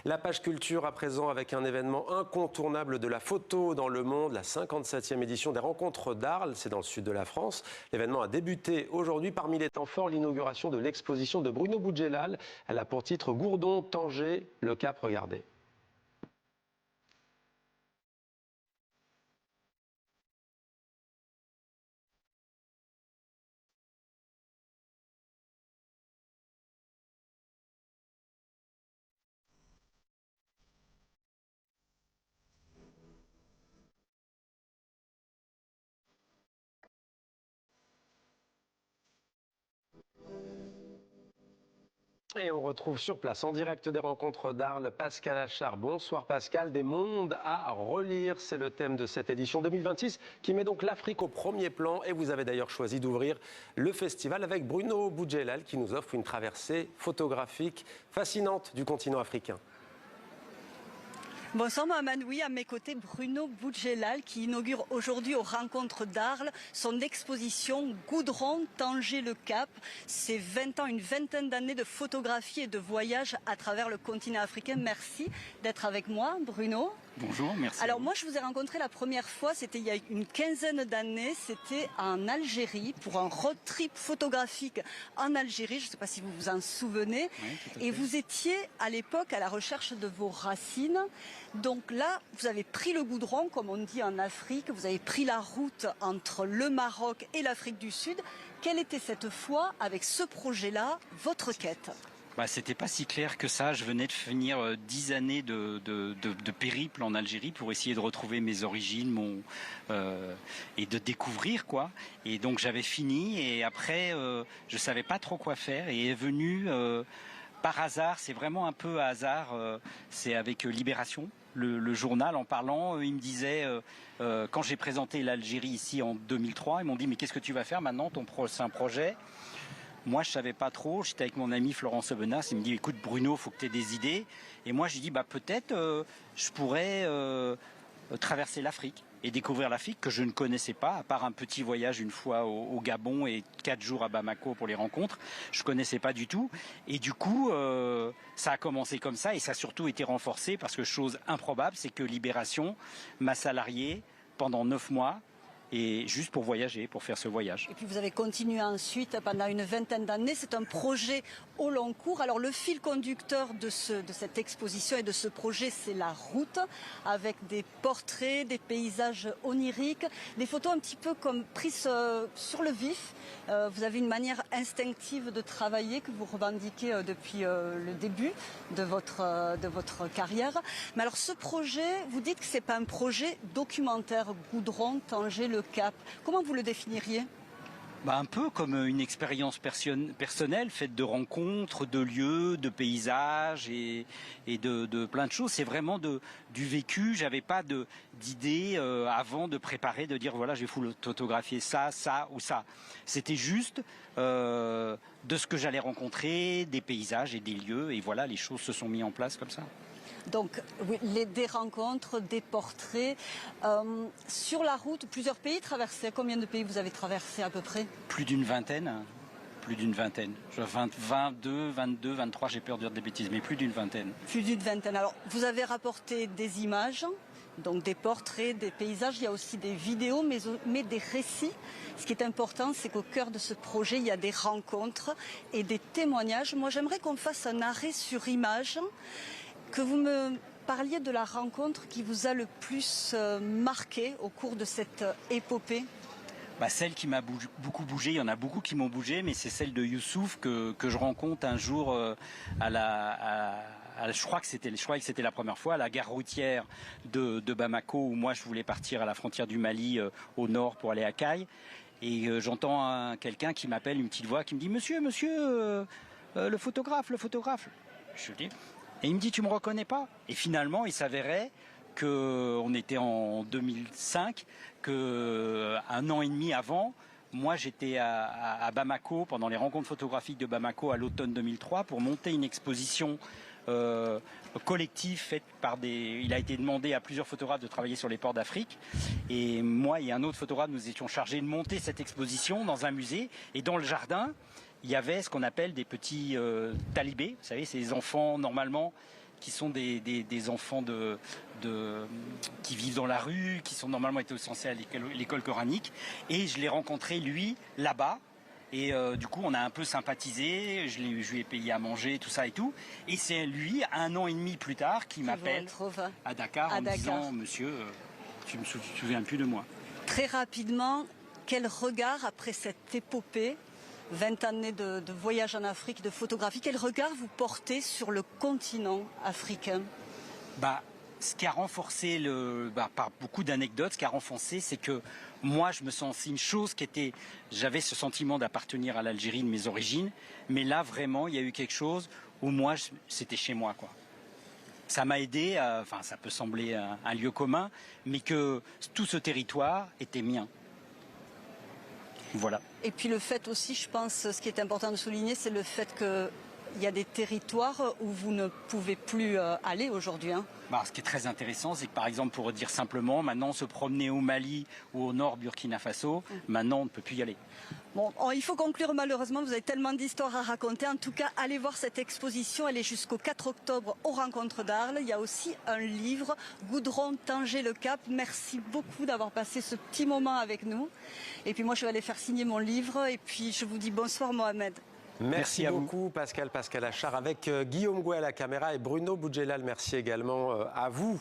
La page culture à présent avec un événement incontournable de la photo dans le monde, la 57e édition des Rencontres d'Arles, c'est dans le sud de la France. L'événement a débuté aujourd'hui. Parmi les temps forts, l'inauguration de l'exposition de Bruno Boudjelal. Elle a pour titre Gourdon, Tanger, le Cap, regardez. Et on retrouve sur place, en direct des Rencontres d'Arles, Pascal Achard. Bonsoir Pascal, des mondes à relire, c'est le thème de cette édition 2026 qui met donc l'Afrique au premier plan. Et vous avez d'ailleurs choisi d'ouvrir le festival avec Bruno Boudjelal qui nous offre une traversée photographique fascinante du continent africain. Bonsoir Mohamed, oui, à mes côtés Bruno Boudjelal qui inaugure aujourd'hui aux Rencontres d'Arles son exposition Goudron, Tanger, le Cap. C'est 20 ans, une vingtaine d'années de photographie et de voyage à travers le continent africain. Merci d'être avec moi Bruno. Bonjour, merci. Alors moi je vous ai rencontré la première fois, c'était il y a une quinzaine d'années, c'était en Algérie pour un road trip photographique en Algérie, je ne sais pas si vous vous en souvenez, oui, et vous étiez à l'époque à la recherche de vos racines. Donc là, vous avez pris le goudron, comme on dit en Afrique, vous avez pris la route entre le Maroc et l'Afrique du Sud. Quelle était cette fois, avec ce projet-là, votre quête ? C'était pas si clair que ça. Je venais de finir 10 années de périple en Algérie pour essayer de retrouver mes origines et de découvrir quoi. Et donc j'avais fini et après je savais pas trop quoi faire et est venu par hasard, c'est vraiment un peu hasard, c'est avec Libération, le journal en parlant, il me disait, quand j'ai présenté l'Algérie ici en 2003, ils m'ont dit mais qu'est-ce que tu vas faire maintenant, c'est un projet. Moi, je savais pas trop. J'étais avec mon ami Florence Aubenas. Il me dit, écoute Bruno, faut que tu aies des idées. Et moi, j'ai dit, peut-être je pourrais traverser l'Afrique et découvrir l'Afrique que je ne connaissais pas, à part un petit voyage une fois au Gabon et 4 jours à Bamako pour les rencontres. Je connaissais pas du tout. Et du coup, ça a commencé comme ça et ça a surtout été renforcé parce que chose improbable, c'est que Libération m'a salarié pendant 9 mois. Et juste pour voyager, pour faire ce voyage. Et puis vous avez continué ensuite pendant une vingtaine d'années. C'est un projet au long cours. Alors le fil conducteur de cette exposition et de ce projet, c'est la route, avec des portraits, des paysages oniriques, des photos un petit peu comme prises sur le vif. Vous avez une manière instinctive de travailler que vous revendiquez depuis le début de votre carrière. Mais alors ce projet, vous dites que ce n'est pas un projet documentaire, Goudron, Tanger, le Cap. Comment vous le définiriez ? Un peu comme une expérience personnelle faite de rencontres, de lieux, de paysages et de plein de choses. C'est vraiment du vécu. J'avais pas d'idée avant de préparer, de dire voilà, je vais photographier ça, ça ou ça. C'était juste de ce que j'allais rencontrer, des paysages et des lieux. Et voilà, les choses se sont mises en place comme ça. Donc, oui, des rencontres, des portraits. Sur la route, plusieurs pays traversés. Combien de pays vous avez traversé à peu près ? Plus d'une vingtaine. Plus d'une vingtaine. 22, 23, j'ai peur de dire des bêtises, mais plus d'une vingtaine. Plus d'une vingtaine. Alors, vous avez rapporté des images, donc des portraits, des paysages. Il y a aussi des vidéos, mais des récits. Ce qui est important, c'est qu'au cœur de ce projet, il y a des rencontres et des témoignages. Moi, j'aimerais qu'on fasse un arrêt sur image. Que vous me parliez de la rencontre qui vous a le plus marqué au cours de cette épopée. Celle qui m'a beaucoup bougé, il y en a beaucoup qui m'ont bougé, mais c'est celle de Youssouf que je rencontre un jour je crois que c'était la première fois, à la gare routière de Bamako, où moi je voulais partir à la frontière du Mali au nord pour aller à Caille. Et j'entends quelqu'un qui m'appelle, une petite voix, qui me dit « Monsieur, le photographe ». Je dis... Et il me dit, tu me reconnais pas? Et finalement, il s'avérait qu'on était en 2005, qu'un an et demi avant, moi j'étais à Bamako, pendant les rencontres photographiques de Bamako à l'automne 2003, pour monter une exposition collective faite par il a été demandé à plusieurs photographes de travailler sur les ports d'Afrique. Et moi et un autre photographe, nous étions chargés de monter cette exposition dans un musée. Et dans le jardin, il y avait ce qu'on appelle des petits talibés, vous savez, ces enfants normalement qui sont des enfants qui vivent dans la rue, qui sont normalement été censés à l'école coranique. Et je l'ai rencontré, lui, là-bas. Et du coup, on a un peu sympathisé, je lui ai payé à manger, tout ça et tout. Et c'est lui, 1 an et demi plus tard, qui m'appelle à Dakar en me disant « Monsieur, tu ne me souviens plus de moi ». Très rapidement, quel regard, après cette épopée, 20 années de voyage en Afrique, de photographie, quel regard vous portez sur le continent africain? Ce qui a renforcé, par beaucoup d'anecdotes, ce qui a renforcé, c'est que moi, je me sens une chose j'avais ce sentiment d'appartenir à l'Algérie, de mes origines, mais là, vraiment, il y a eu quelque chose où moi, c'était chez moi, quoi. Ça m'a aidé, ça peut sembler un lieu commun, mais que tout ce territoire était mien. Voilà. Et puis le fait aussi, je pense, ce qui est important de souligner, c'est le fait qu'il y a des territoires où vous ne pouvez plus aller aujourd'hui. Ce qui est très intéressant, c'est que par exemple, pour dire simplement, maintenant se promener au Mali ou au nord Burkina Faso, maintenant on ne peut plus y aller. Bon, il faut conclure malheureusement, vous avez tellement d'histoires à raconter. En tout cas, allez voir cette exposition, elle est jusqu'au 4 octobre aux Rencontres d'Arles. Il y a aussi un livre, Goudron, Tanger, Le Cap. Merci beaucoup d'avoir passé ce petit moment avec nous. Et puis moi, je vais aller faire signer mon livre. Et puis je vous dis bonsoir Mohamed. Merci beaucoup Pascal Achard avec Guillaume Gouet à la caméra et Bruno Boudjelal. Merci également à vous.